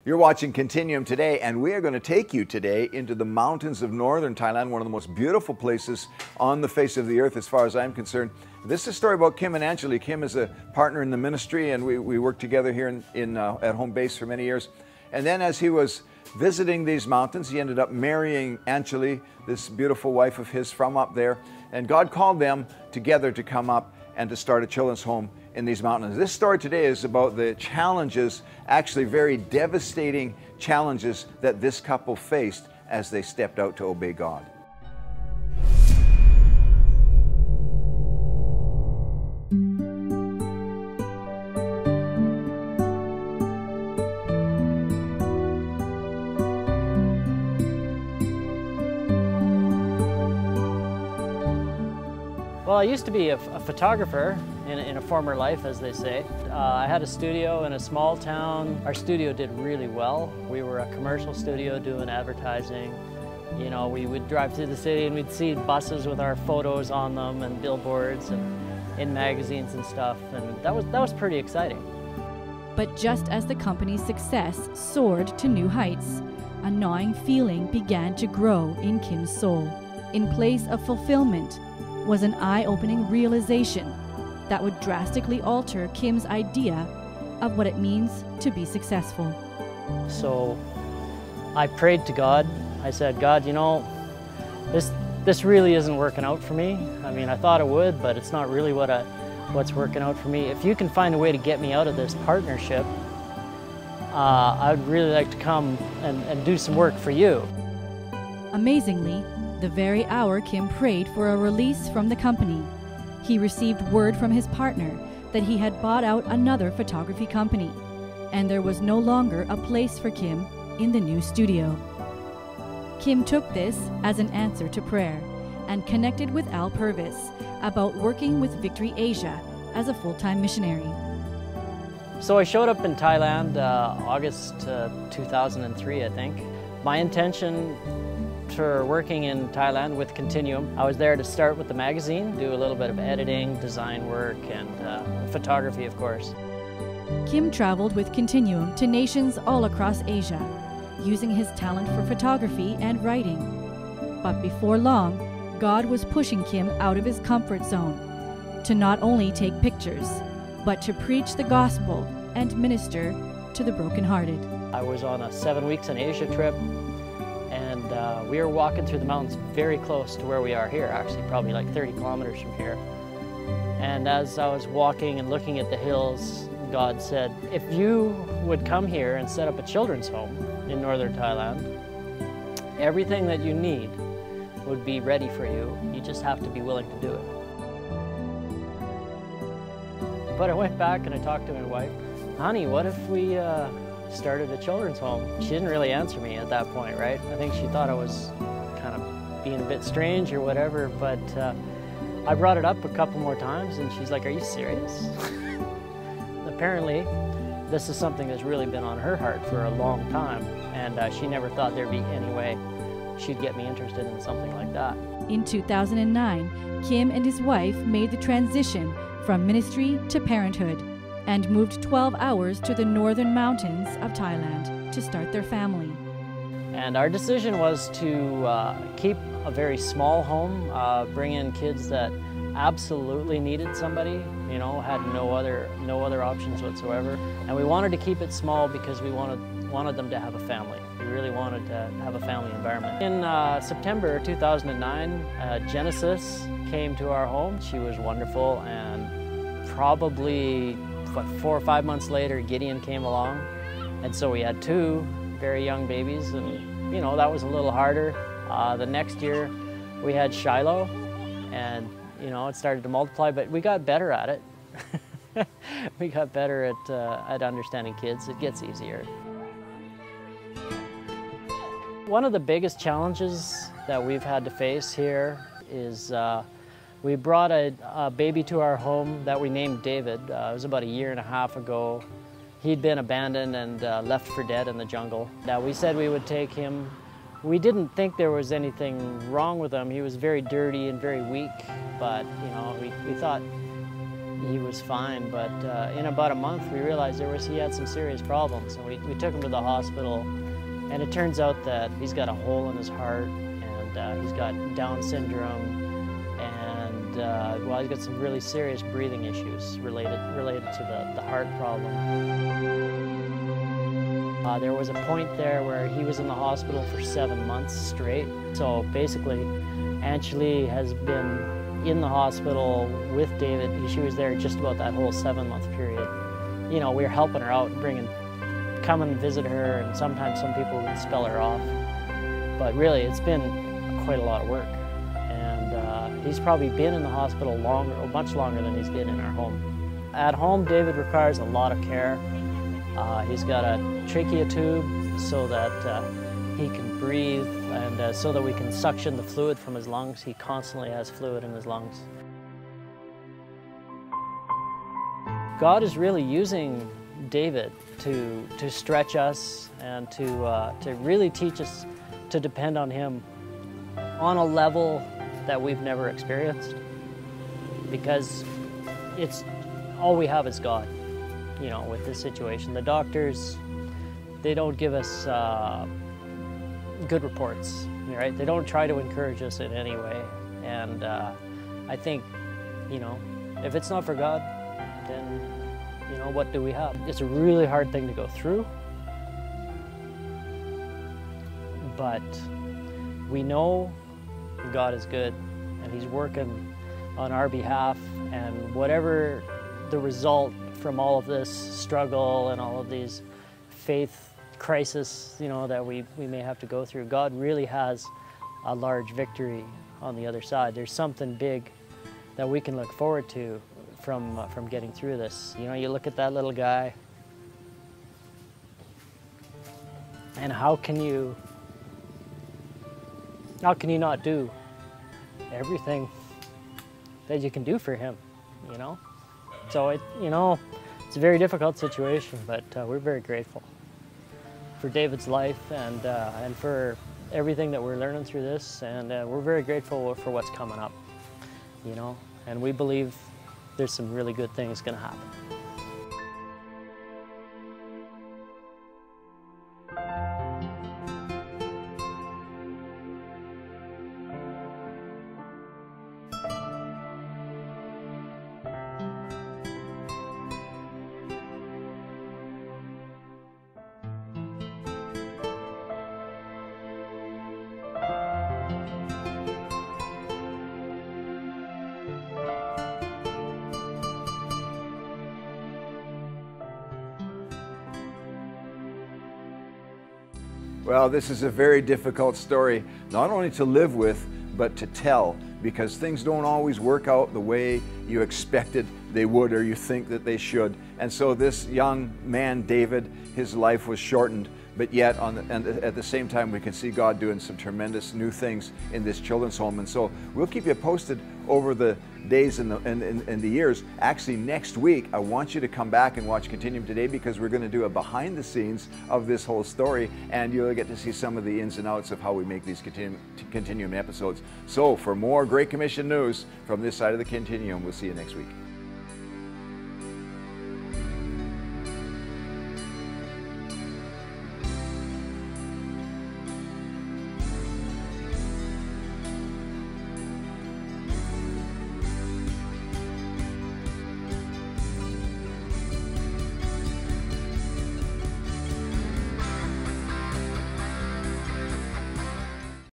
You're watching Continuum today, and we are going to take you today into the mountains of northern Thailand, one of the most beautiful places on the face of the earth as far as I'm concerned. This is a story about Kim and Anjali. Kim is a partner in the ministry, and we worked together here at home base for many years. And then as he was visiting these mountains, he ended up marrying Anjali, this beautiful wife of his from up there. And God called them together to come up and to start a children's home in these mountains. This story today is about the challenges, actually very devastating challenges that this couple faced as they stepped out to obey God. Well, I used to be a photographer in a former life, as they say. I had a studio in a small town. Our studio did really well. We were a commercial studio doing advertising. You know, we would drive through the city and we'd see buses with our photos on them and billboards and in magazines and stuff, and that was pretty exciting. But just as the company's success soared to new heights, a gnawing feeling began to grow in Kim's soul. In place of fulfillment was an eye-opening realization that would drastically alter Kim's idea of what it means to be successful. So I prayed to God. I said, God, you know, this really isn't working out for me. I mean, I thought it would, but it's not really what's working out for me. If you can find a way to get me out of this partnership, I'd really like to come and do some work for you. Amazingly, the very hour Kim prayed for a release from the company, he received word from his partner that he had bought out another photography company, and there was no longer a place for Kim in the new studio. Kim took this as an answer to prayer and connected with Al Purvis about working with Victory Asia as a full-time missionary. So I showed up in Thailand August 2003, I think. My intention for working in Thailand with Continuum, I was there to start with the magazine, do a little bit of editing, design work, and photography, of course. Kim traveled with Continuum to nations all across Asia, using his talent for photography and writing. But before long, God was pushing Kim out of his comfort zone to not only take pictures, but to preach the gospel and minister to the brokenhearted. I was on a 7 weeks in Asia trip, and we were walking through the mountains very close to where we are here, actually probably like 30 kilometers from here. And as I was walking and looking at the hills, God said, if you would come here and set up a children's home in northern Thailand, everything that you need would be ready for you. You just have to be willing to do it. But I went back and I talked to my wife. Honey, what if we started a children's home? She didn't really answer me at that point, right? I think she thought I was kind of being a bit strange or whatever, but I brought it up a couple more times and she's like, are you serious? Apparently, this is something that's really been on her heart for a long time, and she never thought there'd be any way she'd get me interested in something like that. In 2009, Kim and his wife made the transition from ministry to parenthood and moved 12 hours to the northern mountains of Thailand to start their family. And our decision was to keep a very small home, bring in kids that absolutely needed somebody, you know, had no other options whatsoever. And we wanted to keep it small because we wanted them to have a family. We really wanted to have a family environment. In September 2009, Genesis came to our home. She was wonderful, and probably 4 or 5 months later, Gideon came along. And so we had 2 very young babies, and you know, that was a little harder. The next year we had Shiloh, and you know, it started to multiply, but we got better at it. We got better at understanding kids. It gets easier. One of the biggest challenges that we've had to face here is we brought a baby to our home that we named David. It was about 1.5 years ago. He'd been abandoned and left for dead in the jungle. We said we would take him. We didn't think there was anything wrong with him. He was very dirty and very weak, but you know, we thought he was fine, but in about a month we realized he had some serious problems. And we took him to the hospital, and it turns out that he's got a hole in his heart, and he's got Down syndrome, and well, he's got some really serious breathing issues related to the heart problem. There was a point there where he was in the hospital for 7 months straight. So basically, Angeli has been in the hospital with David. She was there just about that whole 7-month period. You know, we were helping her out, come and visit her, and sometimes some people would spell her off. But really, it's been quite a lot of work. And he's probably been in the hospital much longer than he's been in our home. At home, David requires a lot of care. He's got a trachea tube so that he can breathe, and so that we can suction the fluid from his lungs. He constantly has fluid in his lungs. God is really using David to stretch us and to really teach us to depend on him on a level that we've never experienced, because it's all we have is God. You know, with this situation, the doctors, they don't give us good reports, right? They don't try to encourage us in any way. And I think, you know, if it's not for God, then, you know, what do we have? It's a really hard thing to go through, but we know God is good, and He's working on our behalf, and whatever the result from all of this struggle and all of these faith crisis, you know, that we may have to go through, God really has a large victory on the other side. There's something big that we can look forward to from getting through this. You know, you look at that little guy, and how can you not do everything that you can do for him, you know? So you know, it's a very difficult situation, but we're very grateful for David's life and for everything that we're learning through this, and we're very grateful for what's coming up, you know, and we believe there's some really good things going to happen. Well, this is a very difficult story, not only to live with, but to tell, because things don't always work out the way you expected they would or you think that they should. And so this young man, David, his life was shortened, but yet at the same time we can see God doing some tremendous new things in this children's home. And so we'll keep you posted over the days and the years. Actually, next week I want you to come back and watch Continuum today, because we're going to do a behind the scenes of this whole story, and you'll get to see some of the ins and outs of how we make these Continuum episodes. So for more Great Commission news from this side of the Continuum, we'll see you next week.